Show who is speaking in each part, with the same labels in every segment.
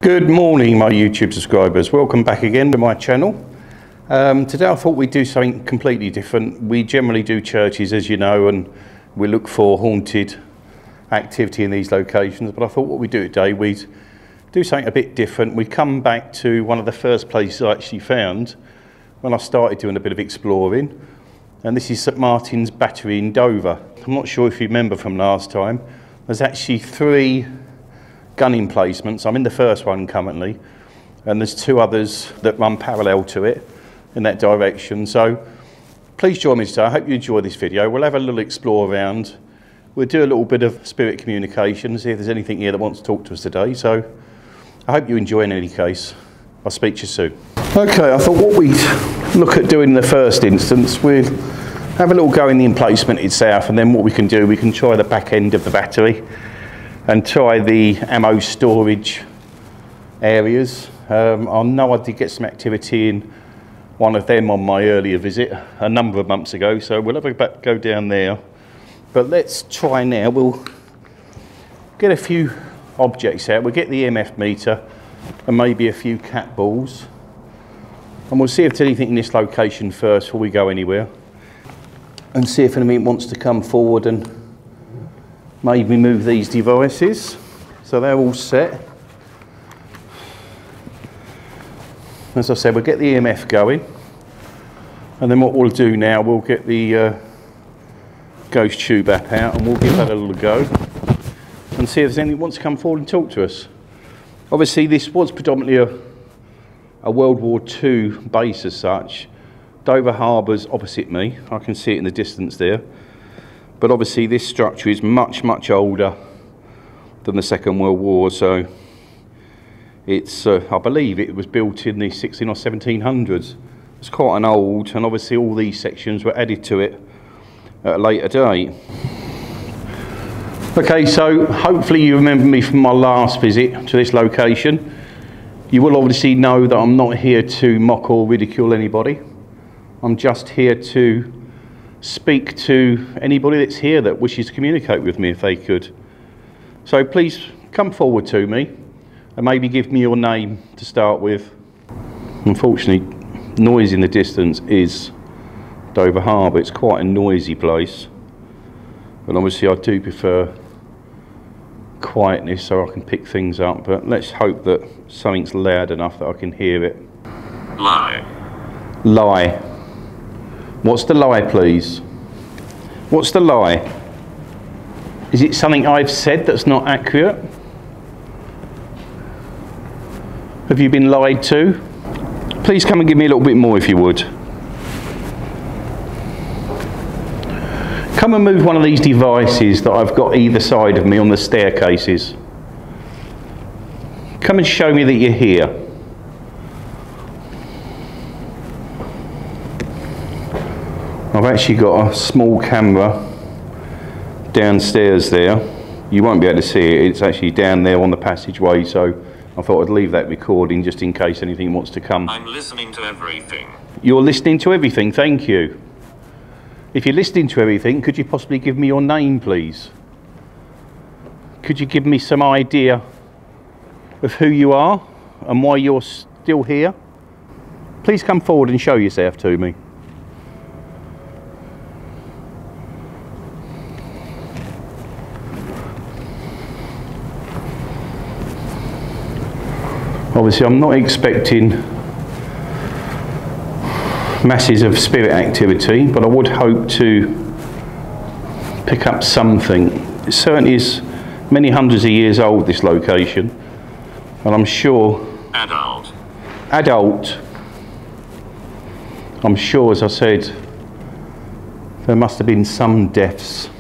Speaker 1: Good morning, my YouTube subscribers. Welcome back again to my channel. Today I thought we'd do something completely different. We generally do churches, as you know, and we look for haunted activity in these locations. But I thought what we'd do today, we'd do something a bit different. We'd come back to one of the first places I actually found when I started doing a bit of exploring. And this is St Martin's Battery in Dover. I'm not sure if you remember from last time. There's actually 3 gun emplacements. I'm in the first one currently, and there's 2 others that run parallel to it in that direction. So please join me today. I hope you enjoy this video. We'll have a little explore around. We'll do a little bit of spirit communication, see if there's anything here that wants to talk to us today. So I hope you enjoy in any case. I'll speak to you soon. Okay, I thought what we'd look at doing in the first instance, we'd have a little go in the emplacement itself, and then what we can do, we can try the back end of the battery and try the ammo storage areas. I know I did get some activity in one of them on my earlier visit a number of months ago, so we'll have a go down there. But let's try now. We'll get a few objects out. We'll get the EMF meter and maybe a few cat balls, and we'll see if there's anything in this location first before we go anywhere, and see if anyone wants to come forward and maybe move these devices. So they're all set. As I said, we'll get the EMF going, and then what we'll do now, we'll get the ghost tube app out and we'll give that a little go and see if there's anyone who wants to come forward and talk to us. Obviously this was predominantly a World War II base as such. Dover Harbour's opposite me. I can see it in the distance there. But obviously this structure is much, much older than the Second World War, so it's, I believe it was built in the 16 or 1700s. It's quite an old, and obviously all these sections were added to it at a later date. Okay, so hopefully you remember me from my last visit to this location. You will obviously know that I'm not here to mock or ridicule anybody. I'm just here to speak to anybody that's here that wishes to communicate with me if they could. So please come forward to me and maybe give me your name to start with. Unfortunately, noise in the distance is Dover Harbour. It's quite a noisy place, but obviously I do prefer quietness so I can pick things up, but let's hope that something's loud enough that I can hear it.
Speaker 2: Lie.
Speaker 1: Lie. What's the lie, please? What's the lie? Is it something I've said that's not accurate? Have you been lied to? Please come and give me a little bit more if you would. Come and move one of these devices that I've got either side of me on the staircases. Come and show me that you're here. I've actually got a small camera downstairs there. You won't be able to see it, it's actually down there on the passageway, so I thought I'd leave that recording just in case anything wants to come.
Speaker 2: I'm listening to everything.
Speaker 1: You're listening to everything, thank you. If you're listening to everything, could you possibly give me your name, please? Could you give me some idea of who you are and why you're still here? Please come forward and show yourself to me. Obviously I'm not expecting masses of spirit activity, but I would hope to pick up something. It certainly is many hundreds of years old, this location, and I'm sure...
Speaker 2: Adult.
Speaker 1: Adult. I'm sure, as I said, there must have been some deaths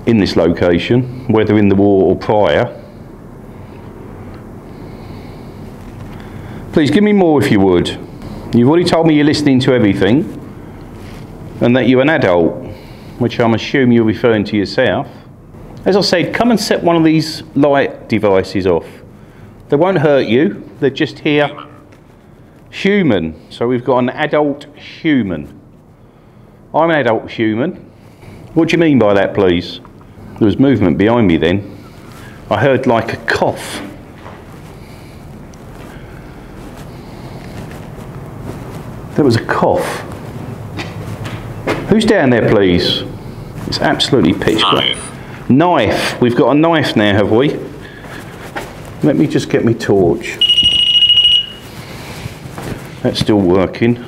Speaker 1: in this location, whether in the war or prior. Please give me more if you would. You've already told me you're listening to everything and that you're an adult, which I'm assuming you're referring to yourself. As I said, come and set one of these light devices off. They won't hurt you, they're just here. Human. So we've got an adult human. I'm an adult human. What do you mean by that, please? There was movement behind me then. I heard like a cough. There was a cough. Who's down there, please? It's absolutely pitch black. Knife. We've got a knife now, have we? Let me just get my torch. That's still working.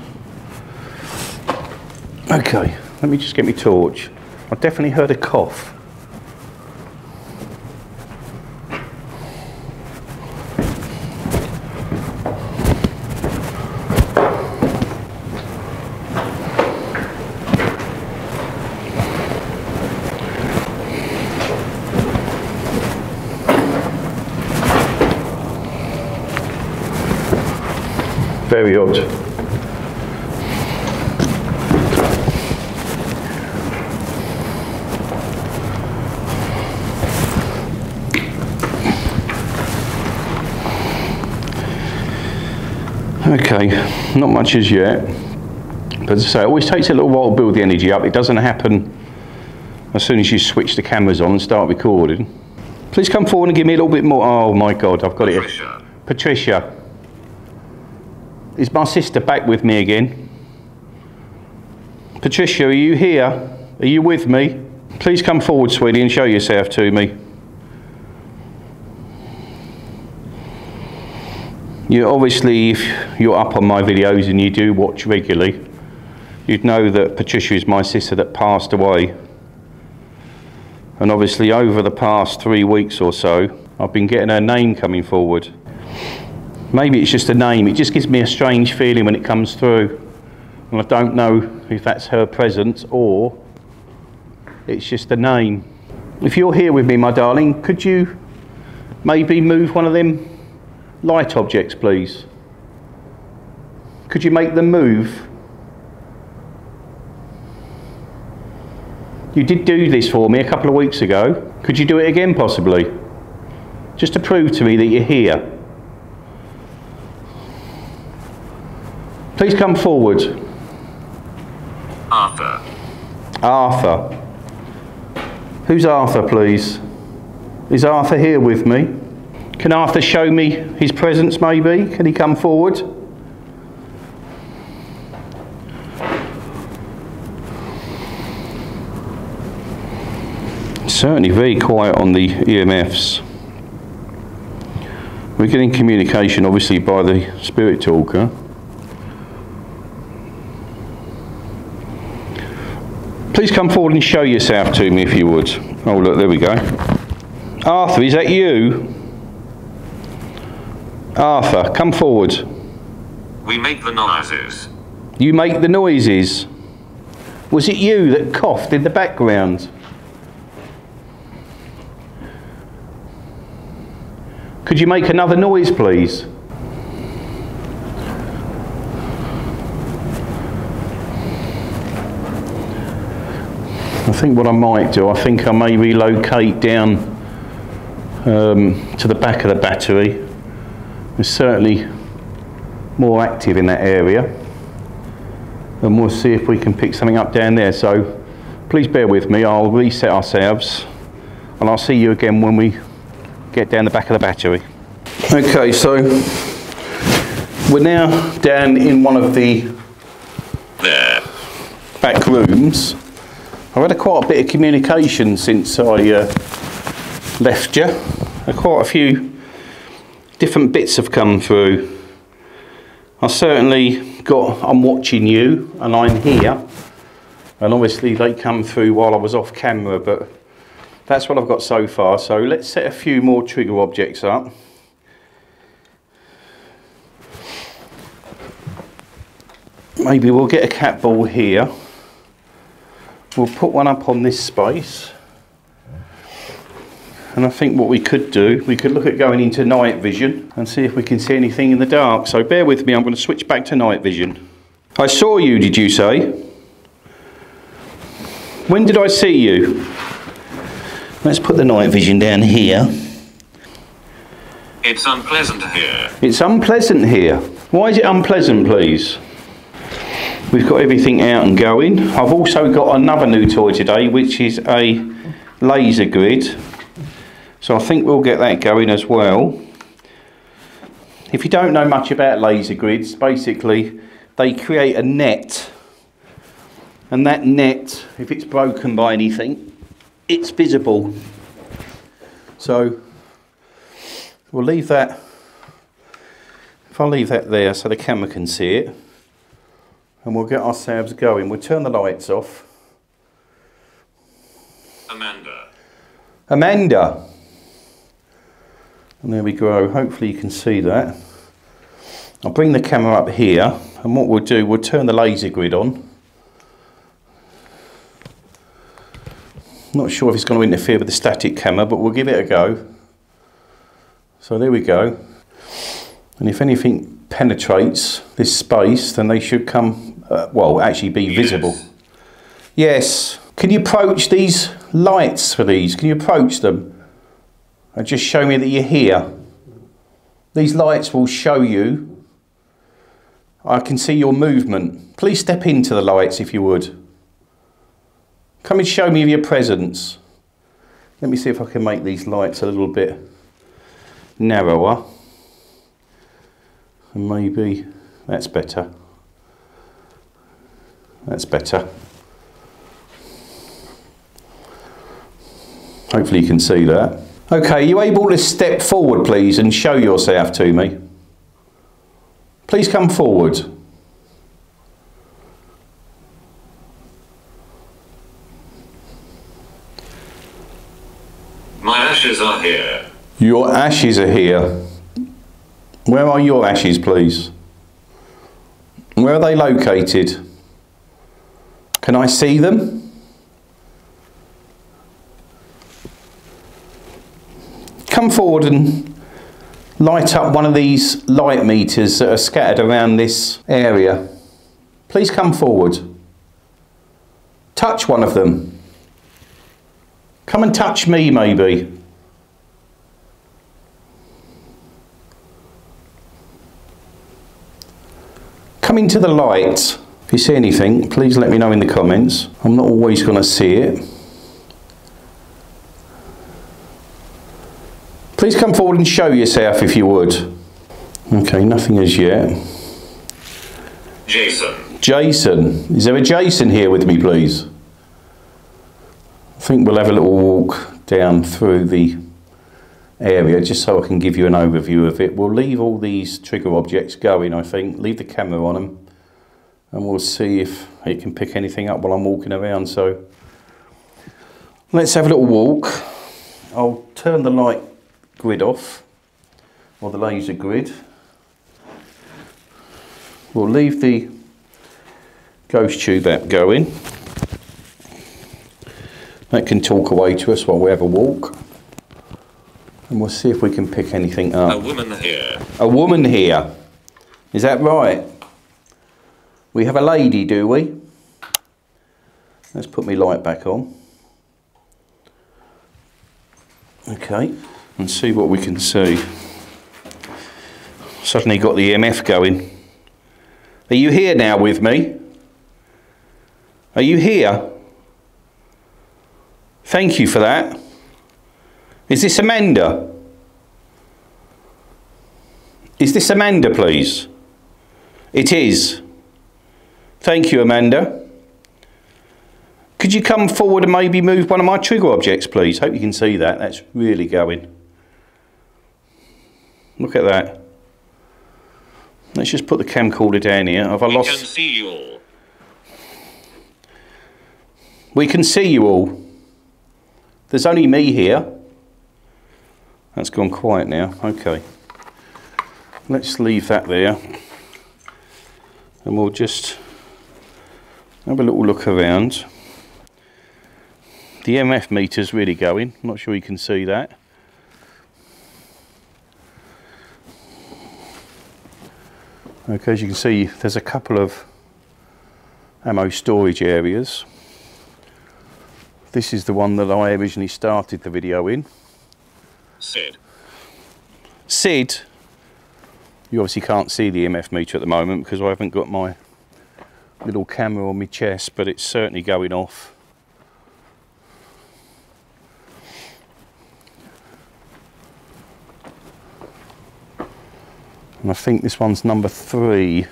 Speaker 1: Okay, let me just get my torch. I definitely heard a cough. Very odd. Okay, not much as yet. But as I say, it always takes a little while to build the energy up. It doesn't happen as soon as you switch the cameras on and start recording. Please come forward and give me a little bit more. Oh my God, I've got it. Patricia. Is my sister back with me again? Patricia, are you here? Are you with me? Please come forward, sweetie, and show yourself to me. You obviously, if you're up on my videos and you do watch regularly, you'd know that Patricia is my sister that passed away. And obviously over the past 3 weeks or so, I've been getting her name coming forward. Maybe it's just a name, it just gives me a strange feeling when it comes through. And I don't know if that's her presence or it's just a name. If you're here with me, my darling, could you maybe move one of them light objects, please? Could you make them move? You did do this for me a couple of weeks ago. Could you do it again, possibly? Just to prove to me that you're here. Please come forward.
Speaker 2: Arthur.
Speaker 1: Arthur. Who's Arthur, please? Is Arthur here with me? Can Arthur show me his presence, maybe? Can he come forward? Certainly very quiet on the EMFs. We're getting communication, obviously, by the spirit talker. Please come forward and show yourself to me if you would. Oh look, there we go. Arthur, is that you? Arthur, come forward.
Speaker 2: We make the noises.
Speaker 1: You make the noises? Was it you that coughed in the background? Could you make another noise, please? I think what I might do, I think I may relocate down to the back of the battery. It's certainly more active in that area. And we'll see if we can pick something up down there. So please bear with me, I'll reset ourselves and I'll see you again when we get down the back of the battery. Okay, so we're now down in one of the back rooms. I've had quite a bit of communication since I left you. Quite a few different bits have come through. I certainly got, I'm watching you and I'm here. And obviously they come through while I was off camera, but that's what I've got so far. So let's set a few more trigger objects up. Maybe we'll get a cat ball here. We'll put one up on this space. And I think what we could do, we could look at going into night vision and see if we can see anything in the dark. So bear with me, I'm going to switch back to night vision. I saw you, did you say? When did I see you? Let's put the night vision down here.
Speaker 2: It's unpleasant here.
Speaker 1: It's unpleasant here. Why is it unpleasant, please? We've got everything out and going. I've also got another new toy today, which is a laser grid. So I think we'll get that going as well. If you don't know much about laser grids, basically they create a net, and that net, if it's broken by anything, it's visible. So we'll leave that, if I leave that there so the camera can see it, and we'll get ourselves going. We'll turn the lights off. Amanda. And there we go. Hopefully you can see that. I'll bring the camera up here, and what we'll do, we'll turn the laser grid on. Not sure if it's going to interfere with the static camera, but we'll give it a go. So there we go. And if anything penetrates this space, then they should come, well, actually be visible. Yes. Can you approach these lights for these? Can you approach them? And just show me that you're here. These lights will show you. I can see your movement. Please step into the lights if you would. Come and show me your presence. Let me see if I can make these lights a little bit narrower. And maybe that's better. That's better. Hopefully you can see that. Okay, are you able to step forward, please, and show yourself to me? Please come forward.
Speaker 2: My ashes are here.
Speaker 1: Your ashes are here. Where are your ashes, please? Where are they located? Can I see them? Come forward and light up one of these light meters that are scattered around this area. Please come forward. Touch one of them. Come and touch me, maybe. Come into the light. If you see anything, please let me know in the comments. I'm not always going to see it. Please come forward and show yourself if you would. Okay, nothing as yet.
Speaker 2: Jason.
Speaker 1: Jason. Is there a Jason here with me, please? I think we'll have a little walk down through the area just so I can give you an overview of it. We'll leave all these trigger objects going, I think. Leave the camera on them. And we'll see if it can pick anything up while I'm walking around. So let's have a little walk. I'll turn the light grid off, or the laser grid. We'll leave the ghost tube app going. That can talk away to us while we have a walk. And we'll see if we can pick anything up.
Speaker 2: A woman here.
Speaker 1: A woman here. Is that right? We have a lady, do we? Let's put my light back on. Okay. And see what we can see. Suddenly got the EMF going. Are you here now with me? Are you here? Thank you for that. Is this Amanda? Is this Amanda, please? It is. Thank you, Amanda. Could you come forward and maybe move one of my trigger objects, please? Hope you can see that. That's really going. Look at that. Let's just put the camcorder down here. Have I lost?
Speaker 2: We can see you all.
Speaker 1: We can see you all. There's only me here. That's gone quiet now. Okay. Let's leave that there. And we'll just have a little look around. The EMF meter's really going. I'm not sure you can see that. Okay, as you can see, there's a couple of ammo storage areas. This is the one that I originally started the video in.
Speaker 2: Sid.
Speaker 1: Sid, you obviously can't see the EMF meter at the moment because I haven't got my little camera on my chest, but it's certainly going off. And I think this one's number 3.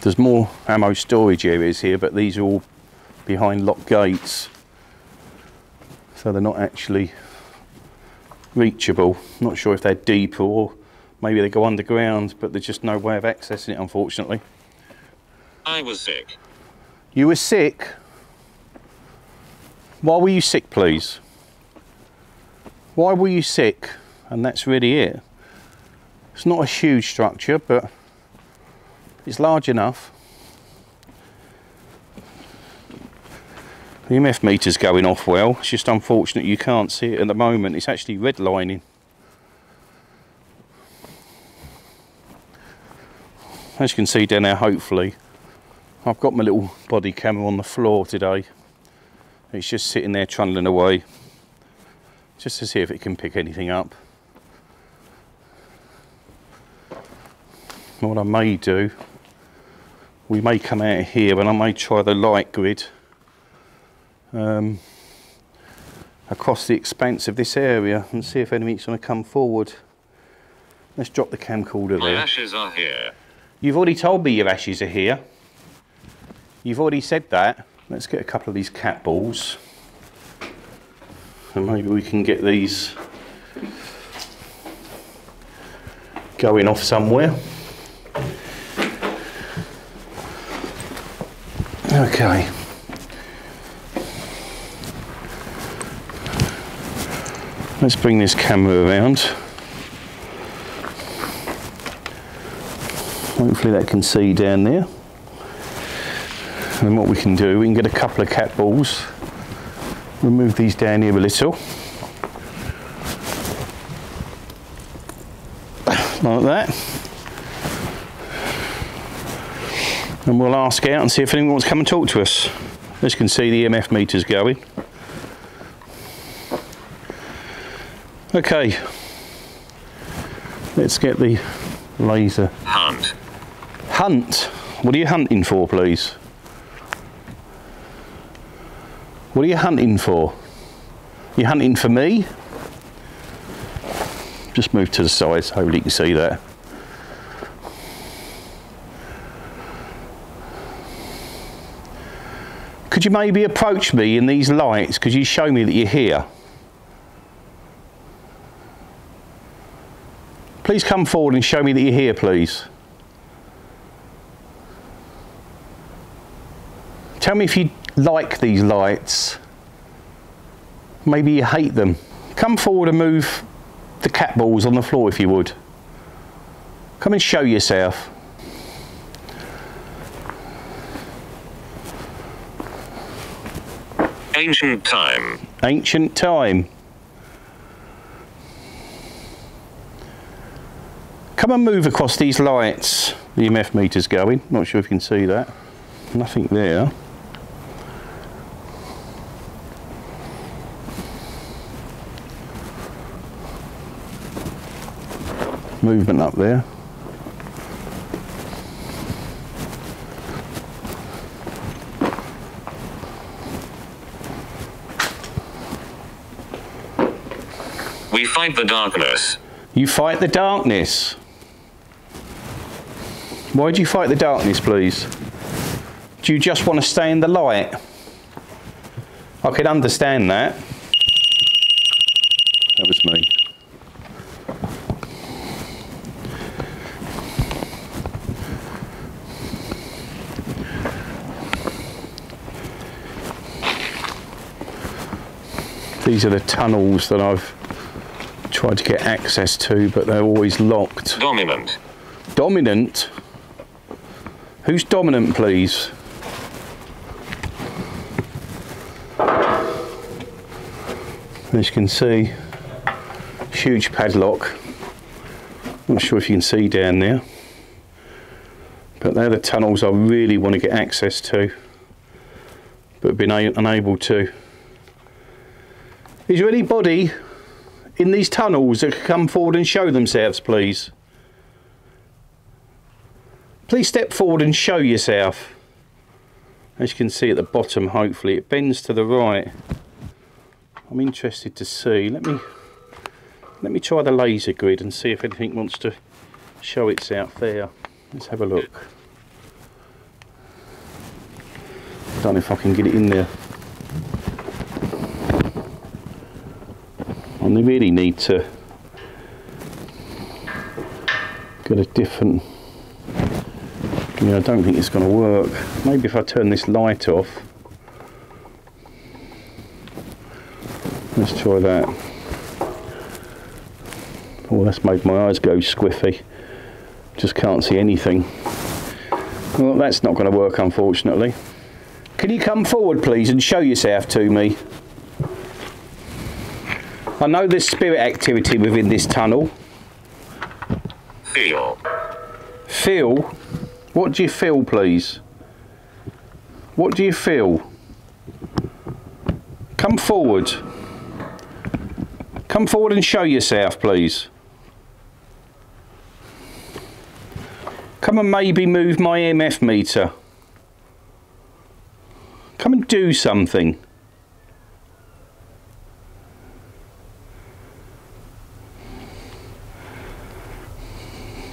Speaker 1: There's more ammo storage areas here, but these are all behind locked gates, so they're not actually reachable. Not sure if they're deep or maybe they go underground, but there's just no way of accessing it, unfortunately.
Speaker 2: I was sick.
Speaker 1: You were sick? Why were you sick, please? Why were you sick? And that's really it. It's not a huge structure, but it's large enough. The EMF meter's going off well. It's just unfortunate you can't see it at the moment. It's actually redlining. As you can see down there, hopefully, I've got my little body camera on the floor today. It's just sitting there trundling away, just to see if it can pick anything up. What I may do, we may come out here and I may try the light grid across the expanse of this area and see if anything's going to come forward. Let's drop the camcorder there.
Speaker 2: My ashes are here.
Speaker 1: You've already told me your ashes are here. You've already said that. Let's get a couple of these cat balls and maybe we can get these going off somewhere. Okay. Let's bring this camera around. Hopefully that can see down there. And what we can do, we can get a couple of cat balls, remove these down here a little, like that. And we'll ask out and see if anyone wants to come and talk to us. As you can see, the EMF meter's going. Okay, let's get the laser.
Speaker 2: Hunt.
Speaker 1: Hunt? What are you hunting for, please? What are you hunting for? You hunting for me? Just move to the side so hopefully you can see that. Could you maybe approach me in these lights? Could you show me that you're here? Please come forward and show me that you're here, please. Tell me if you like these lights. Maybe you hate them. Come forward and move the cat balls on the floor if you would. Come and show yourself.
Speaker 2: Ancient time.
Speaker 1: Ancient time. Come and move across these lights. The EMF meter's going. Not sure if you can see that. Nothing there. Movement up there.
Speaker 2: We fight the darkness.
Speaker 1: You fight the darkness. Why do you fight the darkness, please? Do you just want to stay in the light? I can understand that. That was me. These are the tunnels that I've tried to get access to, but they're always locked.
Speaker 2: Dominant.
Speaker 1: Dominant? Who's dominant, please? As you can see, huge padlock. Not sure if you can see down there, but they're the tunnels I really want to get access to, but have been unable to. Is there anybody in these tunnels that could come forward and show themselves, please? Please step forward and show yourself. As you can see at the bottom, hopefully it bends to the right. I'm interested to see. Let me try the laser grid and see if anything wants to show itself there. Let's have a look. don't know if I can get it in there. And they really need to get a different, I don't think it's going to work. Maybe if I turn this light off. Let's try that. Oh, that's made my eyes go squiffy. Just can't see anything. Well, that's not going to work, unfortunately. Can you come forward, please, and show yourself to me? I know there's spirit activity within this tunnel.
Speaker 2: Feel.
Speaker 1: Feel? What do you feel, please? What do you feel? Come forward. Come forward and show yourself, please. Come and maybe move my EMF meter. Come and do something.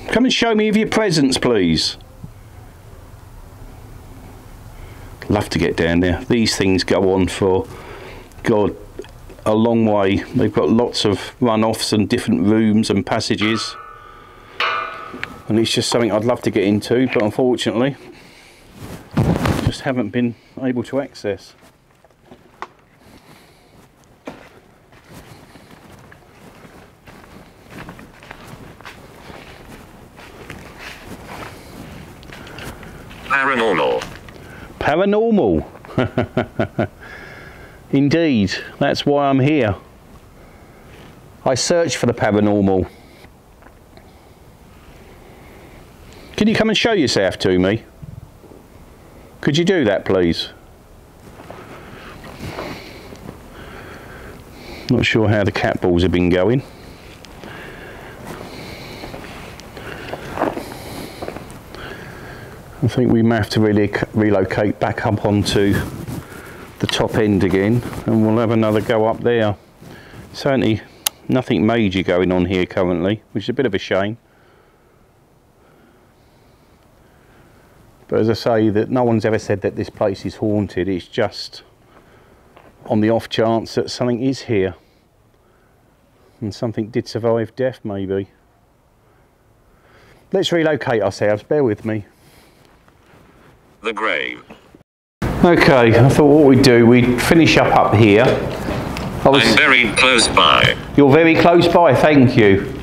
Speaker 1: Come and show me of your presence, please. Love to get down there. These things go on for, God, a long way. They've got lots of run-offs and different rooms and passages. And it's just something I'd love to get into, but unfortunately, just haven't been able to access.
Speaker 2: Paranormal.
Speaker 1: Paranormal. Indeed, that's why I'm here. I search for the paranormal. Can you come and show yourself to me? Could you do that, please? Not sure how the cat balls have been going. I think we may have to really relocate back up onto the top end again, and we'll have another go up there. Certainly nothing major going on here currently, which is a bit of a shame. But as I say, that no one's ever said that this place is haunted. It's just on the off chance that something is here, and something did survive death, maybe. Let's relocate ourselves, bear with me.
Speaker 2: The grave.
Speaker 1: Okay, I thought what we'd do, we'd finish up here.
Speaker 2: I'm very close by.
Speaker 1: You're very close by, thank you.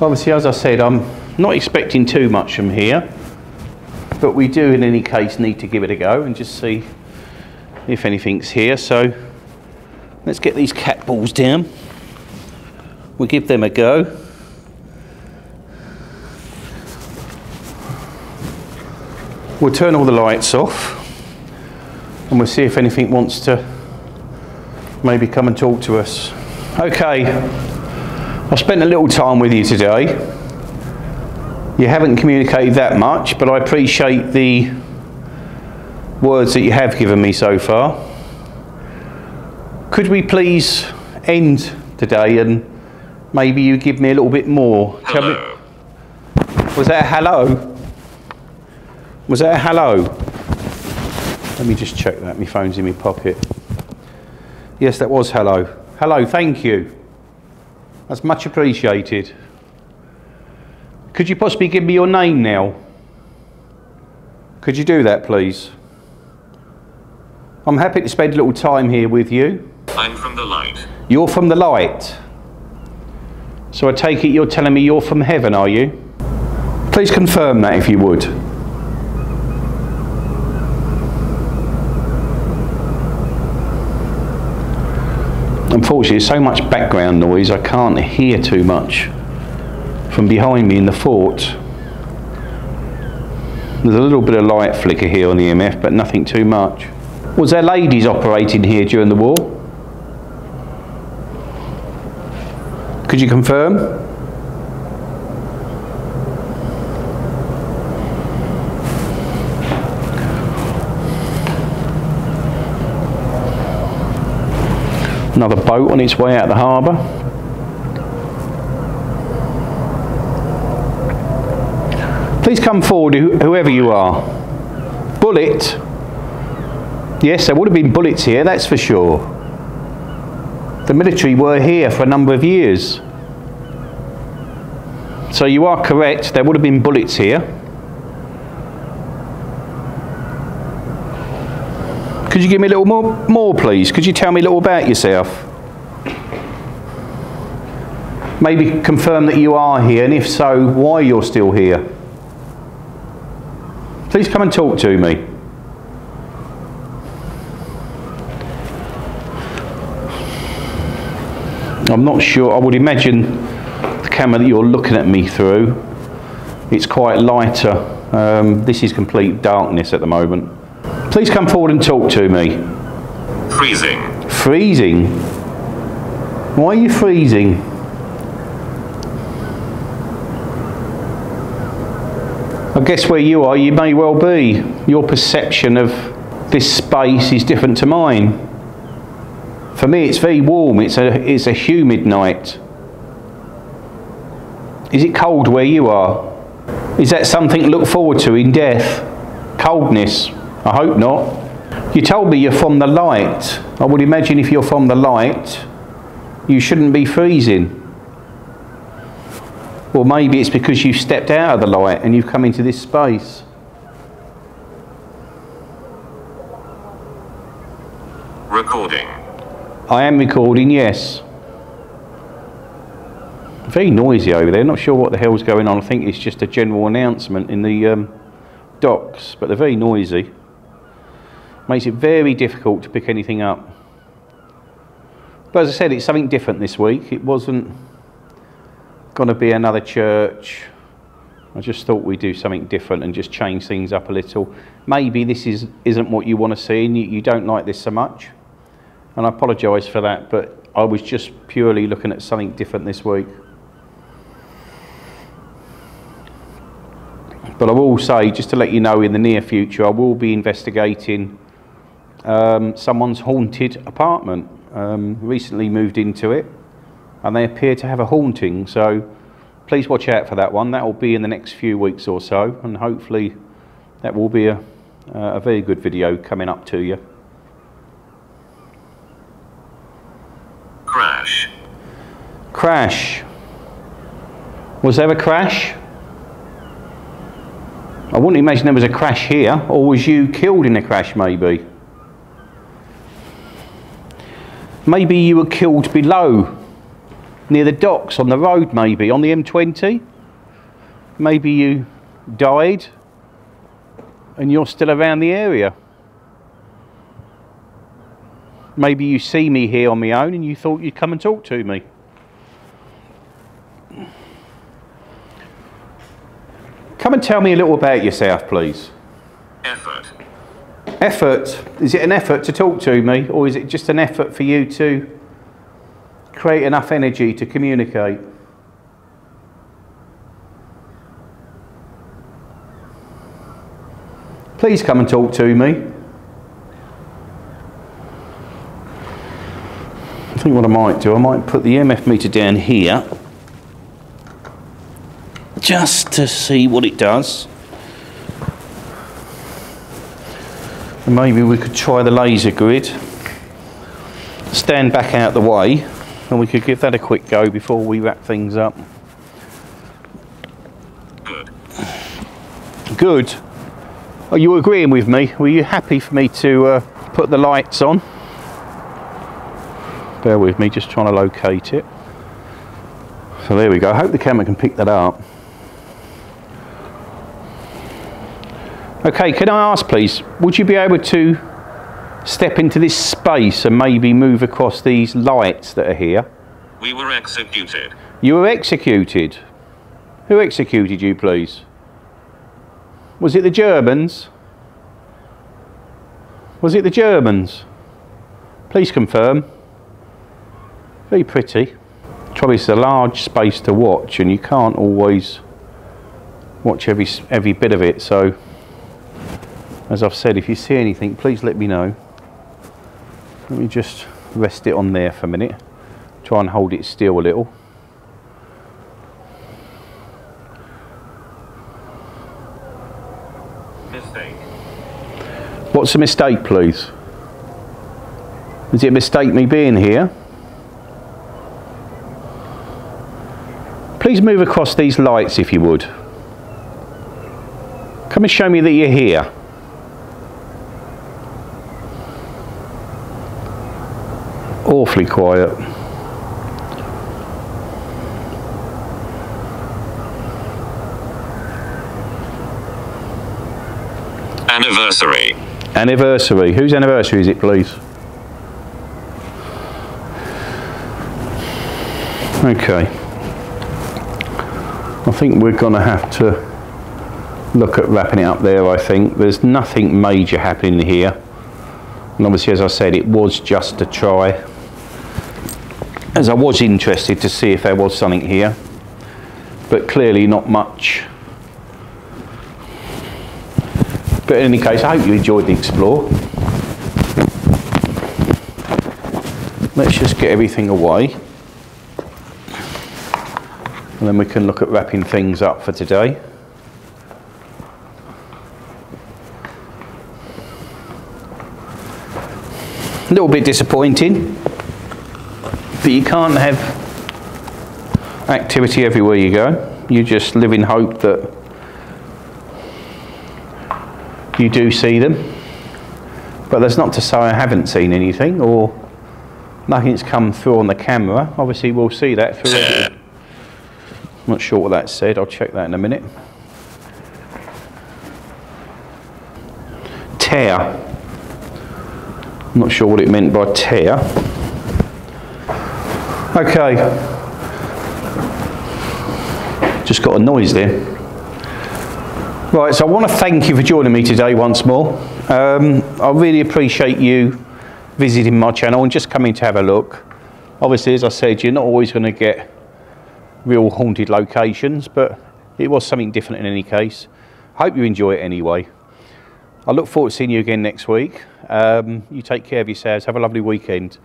Speaker 1: Obviously, as I said, I'm not expecting too much from here, but we do in any case need to give it a go and just see if anything's here. So let's get these cat balls down. We'll give them a go. We'll turn all the lights off and we'll see if anything wants to maybe come and talk to us. Okay, I've spent a little time with you today. You haven't communicated that much, but I appreciate the words that you have given me so far. Could we please end today and maybe you give me a little bit more?
Speaker 2: Hello.
Speaker 1: Was that a hello? Was that a hello? Let me just check that. My phone's in my pocket. Yes, that was hello. Hello, thank you. That's much appreciated. Could you possibly give me your name now? Could you do that, please? I'm happy to spend a little time here with you.
Speaker 2: I'm from the light.
Speaker 1: You're from the light. So I take it you're telling me you're from heaven, are you? Please confirm that if you would. Unfortunately, there's so much background noise I can't hear too much from behind me in the fort. There's a little bit of light flicker here on the EMF, but nothing too much. Was there ladies operating here during the war? Could you confirm? Another boat on its way out of the harbour. Please come forward, whoever you are. Bullet. Yes, there would have been bullets here, that's for sure. The military were here for a number of years. So you are correct, there would have been bullets here. Could you give me a little more please? Could you tell me a little about yourself? Maybe confirm that you are here, and if so, why you're still here. Please come and talk to me. I'm not sure, I would imagine the camera that you're looking at me through, it's quite lighter. This is complete darkness at the moment. Please come forward and talk to me.
Speaker 2: Freezing.
Speaker 1: Freezing? Why are you freezing? I guess where you are, you may well be. Your perception of this space is different to mine. For me, it's very warm. It's a humid night. Is it cold where you are? Is that something to look forward to in death? Coldness? I hope not. You told me you're from the light. I would imagine if you're from the light, you shouldn't be freezing. Or maybe it's because you've stepped out of the light and you've come into this space.
Speaker 2: Recording.
Speaker 1: I am recording, yes. Very noisy over there, not sure what the hell's going on. I think it's just a general announcement in the docks, but they're very noisy. Makes it very difficult to pick anything up. But as I said, it's something different this week. It wasn't going to be another church. I just thought we'd do something different and just change things up a little. Maybe this isn't what you want to see and you don't like this so much. And I apologise for that, but I was just purely looking at something different this week. But I will say, just to let you know, in the near future, I will be investigating someone's haunted apartment. Recently moved into it, and they appear to have a haunting, so please watch out for that one. That will be in the next few weeks or so, and hopefully that will be a very good video coming up to you.
Speaker 2: Crash.
Speaker 1: Crash. Was there a crash? I wouldn't imagine there was a crash here, or was you killed in a crash maybe? Maybe you were killed below, near the docks, on the road maybe, on the M20. Maybe you died and you're still around the area. Maybe you see me here on my own and you thought you'd come and talk to me. Come and tell me a little about yourself, please.
Speaker 2: Effort.
Speaker 1: Effort? Is it an effort to talk to me, or is it just an effort for you to create enough energy to communicate? Please come and talk to me. I think what I might do, I might put the EMF meter down here just to see what it does. And maybe we could try the laser grid. Stand back out the way and we could give that a quick go before we wrap things up.
Speaker 2: Good.
Speaker 1: Good. Are you agreeing with me? Were you happy for me to put the lights on? Bear with me, just trying to locate it. So there we go. I hope the camera can pick that up. Okay, can I ask please, would you be able to step into this space and maybe move across these lights that are here?
Speaker 2: We were executed.
Speaker 1: You were executed? Who executed you, please? Was it the Germans? Was it the Germans? Please confirm. Very pretty. Trouble is, it's a large space to watch and you can't always watch every bit of it, so as I've said, if you see anything, please let me know. Let me just rest it on there for a minute. Try and hold it still a little.
Speaker 2: Mistake.
Speaker 1: What's a mistake, please? Is it a mistake me being here? Please move across these lights if you would. Come and show me that you're here. Awfully quiet.
Speaker 2: Anniversary.
Speaker 1: Anniversary. Whose anniversary is it, please? Okay. I think we're going to have to look at wrapping it up there, I think. There's nothing major happening here. And obviously, as I said, it was just a try. As I was interested to see if there was something here. But clearly not much. But in any case, I hope you enjoyed the explore. Let's just get everything away. And then we can look at wrapping things up for today. A little bit disappointing, but you can't have activity everywhere you go. You just live in hope that you do see them. But that's not to say I haven't seen anything or nothing's come through on the camera. Obviously we'll see that through editing. I'm not sure what that said, I'll check that in a minute. Tear. I'm not sure what it meant by tear. Okay. Just got a noise there. Right, so I want to thank you for joining me today once more. I really appreciate you visiting my channel and just coming to have a look. Obviously, as I said, you're not always going to get real haunted locations, but it was something different in any case. I hope you enjoy it anyway. I look forward to seeing you again next week. You take care of yourselves. Have a lovely weekend.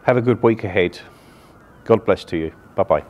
Speaker 1: Have a good week ahead. God bless to you. Bye-bye.